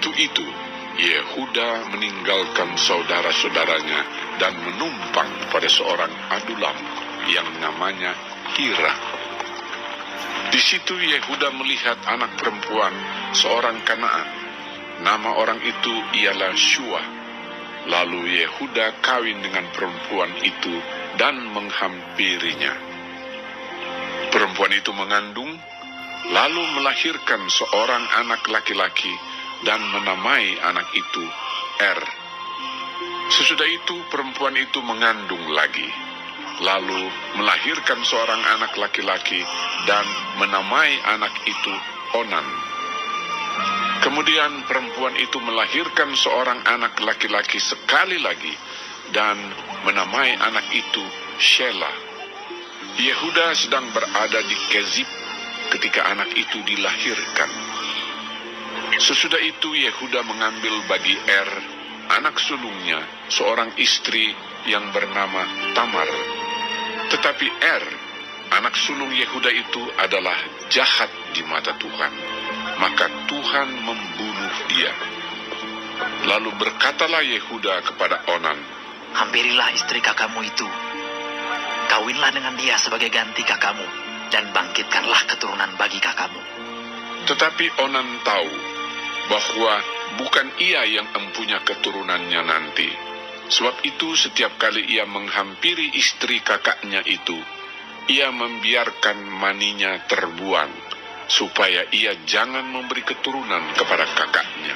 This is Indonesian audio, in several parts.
waktu itu, Yehuda meninggalkan saudara-saudaranya dan menumpang pada seorang adulam yang namanya Hira. Di situ Yehuda melihat anak perempuan seorang Kanaan. Nama orang itu ialah Shua. Lalu Yehuda kawin dengan perempuan itu dan menghampirinya. Perempuan itu mengandung, lalu melahirkan seorang anak laki-laki dan menamai anak itu Er. Sesudah itu perempuan itu mengandung lagi, lalu melahirkan seorang anak laki-laki dan menamai anak itu Onan. Kemudian perempuan itu melahirkan seorang anak laki-laki sekali lagi dan menamai anak itu Shelah. Yehuda sedang berada di Kezib ketika anak itu dilahirkan. Sesudah itu Yehuda mengambil bagi Er, anak sulungnya, seorang istri yang bernama Tamar. Tetapi Er, anak sulung Yehuda itu adalah jahat di mata Tuhan, maka Tuhan membunuh dia. Lalu berkatalah Yehuda kepada Onan, "Hampirilah istri kakakmu itu, kawinlah dengan dia sebagai ganti kakakmu, dan bangkitkanlah keturunan bagi kakakmu." Tetapi Onan tahu bahwa bukan ia yang empunya keturunannya nanti. Sebab itu setiap kali ia menghampiri istri kakaknya itu, ia membiarkan maninya terbuang, supaya ia jangan memberi keturunan kepada kakaknya.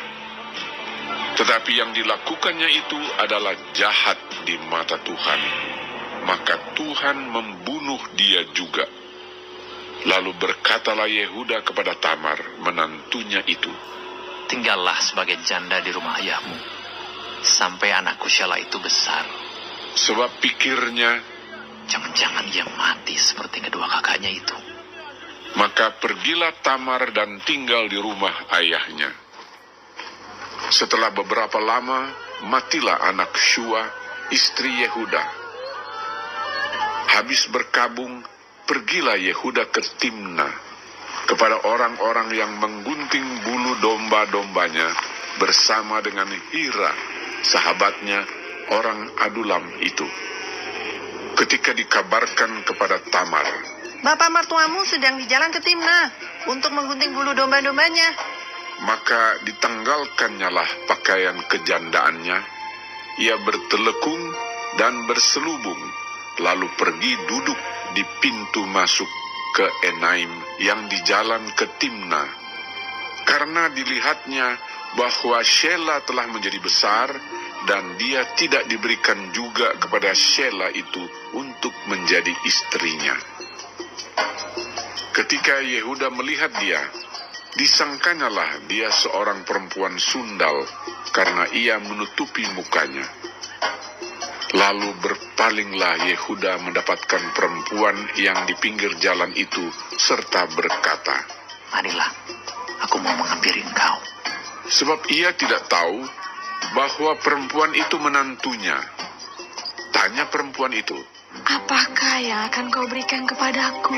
Tetapi yang dilakukannya itu adalah jahat di mata Tuhan, maka Tuhan membunuh dia juga. Lalu berkatalah Yehuda kepada Tamar, menantunya itu, "Tinggallah sebagai janda di rumah ayahmu, sampai anakku Shelah itu besar." Sebab pikirnya, Jangan-jangan ia mati seperti kedua kakaknya itu. maka pergilah Tamar dan tinggal di rumah ayahnya. Setelah beberapa lama, matilah anak Shua, istri Yehuda. Habis berkabung, pergilah Yehuda ke Timna, kepada orang-orang yang menggunting bulu domba-dombanya, bersama dengan Hira, sahabatnya, orang Adulam itu. Ketika dikabarkan kepada Tamar, "Bapak mertuamu sedang di jalan ke Timna untuk menggunting bulu domba-dombanya." maka ditanggalkannyalah pakaian kejandaannya. Ia bertelekung dan berselubung, lalu pergi duduk di pintu masuk ke Enaim yang di jalan ke Timna. Karena dilihatnya bahwa Shelah telah menjadi besar, dan dia tidak diberikan juga kepada Shelah itu untuk menjadi istrinya. Ketika Yehuda melihat dia, disangkanyalah dia seorang perempuan sundal, karena ia menutupi mukanya. Lalu berpalinglah Yehuda mendapatkan perempuan yang di pinggir jalan itu, serta berkata, "Marilah, aku mau menghampiri engkau." Sebab ia tidak tahu bahwa perempuan itu menantunya. Tanya perempuan itu, "Apakah yang akan kau berikan kepadaku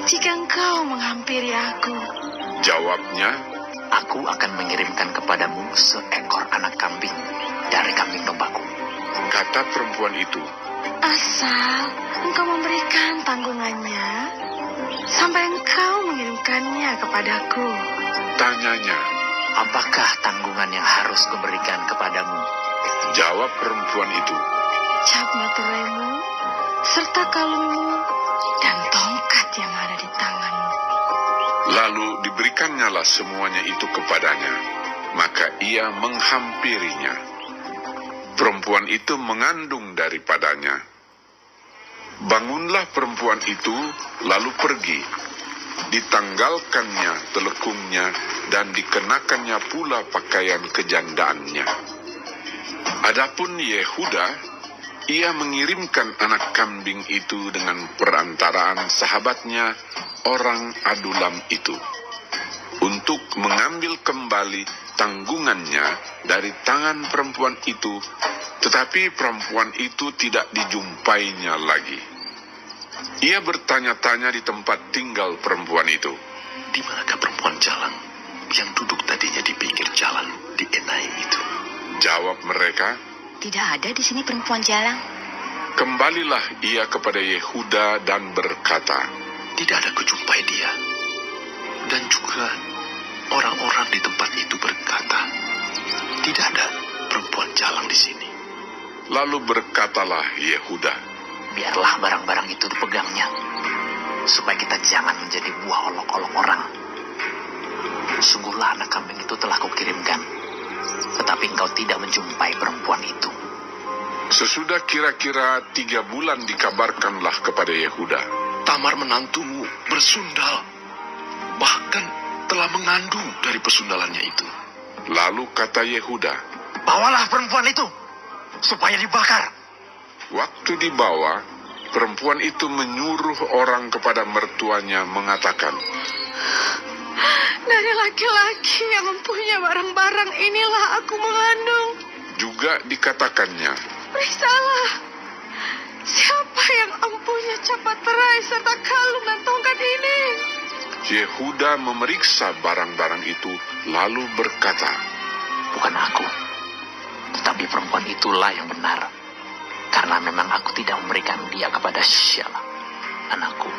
jika engkau menghampiri aku?" Jawabnya, "Aku akan mengirimkan kepadamu seekor anak kambing dari kambing dombaku." kata perempuan itu. "Asal engkau memberikan tanggungannya sampai engkau mengirimkannya kepadaku." Tanyanya, "Apakah tanggungan yang harus kuberikan kepadamu?" jawab perempuan itu, "Cap materaimu, serta kalungmu, dan tongkat yang ada di tanganmu." Lalu diberikannya semuanya itu kepadanya, maka ia menghampirinya. Perempuan itu mengandung daripadanya. Bangunlah perempuan itu, lalu pergi. Ditanggalkannya telekungnya, dan dikenakannya pula pakaian kejandaannya. Adapun Yehuda, ia mengirimkan anak kambing itu dengan perantaraan sahabatnya, orang Adulam itu, untuk mengambil kembali tanggungannya dari tangan perempuan itu, tetapi perempuan itu tidak dijumpainya lagi. Ia bertanya-tanya di tempat tinggal perempuan itu, "Di manakah perempuan jalang yang duduk tadi tadinya di pinggir jalan di Enaim itu. Jawab mereka. Tidak ada di sini perempuan jalang. Kembalilah ia kepada Yehuda dan berkata, Tidak ada kujumpai dia. Dan juga orang-orang di tempat itu berkata, Tidak ada perempuan jalang di sini. lalu berkatalah Yehuda, Biarlah barang-barang itu dipegangnya, supaya kita jangan menjadi buah olok-olok orang. Sungguhlah anak kambing itu telah kukirimkan, tetapi engkau tidak menjumpai perempuan itu. Sesudah kira-kira 3 bulan dikabarkanlah kepada Yehuda, Tamar menantumu bersundal, bahkan telah mengandung dari persundalannya itu. lalu kata Yehuda, Bawalah perempuan itu, supaya dibakar. waktu dibawa, perempuan itu menyuruh orang kepada mertuanya mengatakan, Dari laki-laki yang mempunyai barang-barang inilah aku mengandung. juga dikatakannya, Periksalah, siapa yang mempunyai capat terai serta kalung dan tongkat ini? Yehuda memeriksa barang-barang itu, lalu berkata, Bukan aku, tetapi perempuan itulah yang benar. Karena memang aku tidak memberikan dia kepada Shelah, anakku.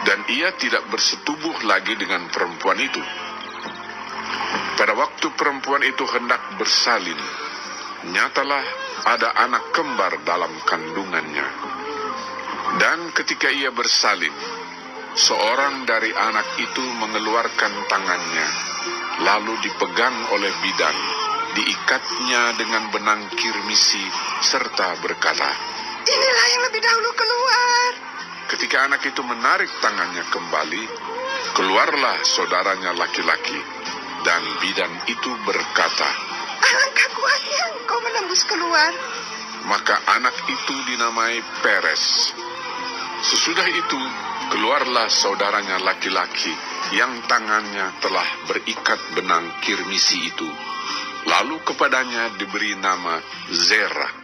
dan ia tidak bersetubuh lagi dengan perempuan itu. Pada waktu perempuan itu hendak bersalin, nyatalah ada anak kembar dalam kandungannya. Dan ketika ia bersalin, seorang dari anak itu mengeluarkan tangannya, lalu dipegang oleh bidan, diikatnya dengan benang kirmisi, serta berkata, Inilah yang lebih dahulu keluar. ketika anak itu menarik tangannya kembali, keluarlah saudaranya laki-laki, dan bidan itu berkata, Alangkah kuatnya engkau menembus keluar. maka anak itu dinamai Peres. Sesudah itu, keluarlah saudaranya laki-laki yang tangannya telah berikat benang kirmisi itu. Lalu kepadanya diberi nama Zerah.